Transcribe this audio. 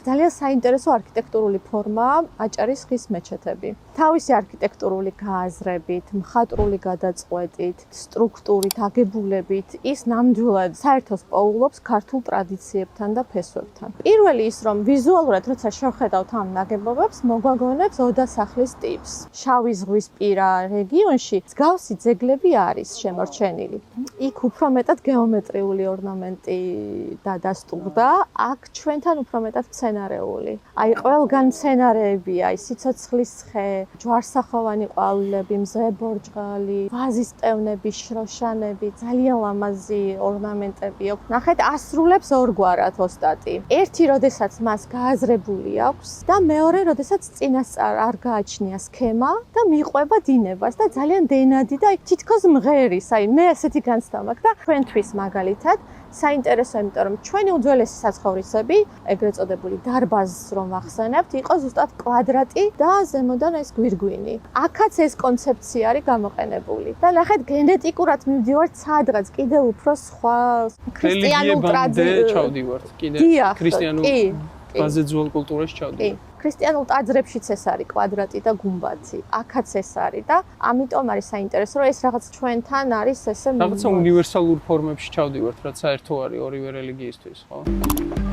ძალიან საინტერესო არქიტექტურული ფორმაა აჭარის ხის მეჩეთები. თავისი არქიტექტურული გააზრებით, მხატვრული გადაწყვეტით, სტრუქტურით, აგებულებით ის ნამდვილად საერთოს პოულობს ქართულ ტრადიციებთან და ფესვებთან. პირველი ის, რომ ვიზუალურად როცა შევხედავთ ამ ნაგებობებს, მოგვაგონებს ოდასახლის ტიპს. შავი ზღვის პირა რეგიონში მსგავსი ძეგლები არის შემორჩენილი. იქ უფრო მეტად გეომეტრიული ორნამენტი დადასტურდა, აქ ჩვენთან უფრო მეტად მცენარეული. აი ყველგან მცენარეებია, აი სიცოცხლის ხე, ჯვარსახოვანი ყვავილები, მზებორჭღალი, ვაზის ტევნები, შროშანები, ძალიან ლამაზი ორნამენტები აქვს. ნახეთ, ასრულებს ორგვარად ოსტატი. ერთი, როდესაც მას გააზრებული აქვს და მეორე, როდესაც წინასწარ არ გააჩნია სქემა და მიყვება დინებას და ძალიან დენადი და თითქოს მღერის. აი მე ასეთი განცდა მაქვს და ჩვენთვის მაგალითად საინტერესო, იმიტომ რომ ჩვენი უძველესი საცხოვრისები, ეგრეთ წოდებული დარბაზს რომ ვახსენებთ, იყო ზუსტად კვადრატი და ზემოდან ეს გვირგვინი. აქაც ეს კონცეფცია არის გამოყენებული. და ნახეთ, გენეტიკურად მივდივართ სადღაც კიდევ უფრო სხვა ქრისტიანულ ტრადიციებში ჩავდივართ. კიდევ ქრისტიანულ ბაზე ძველ კულტურაში ჩავდივართ. ქრისტიანულ ტაძრებშიც ეს არის კვადრატი და გუმბათი. აქაც ეს არის და ამიტომ არის საინტერესო, რომ ეს რაღაც ჩვენთან არის ესე რაღაცა უნივერსალურ ფორმებში ჩავდივართ, რაც საერთო არის ორივე რელიგიისთვის, ხო?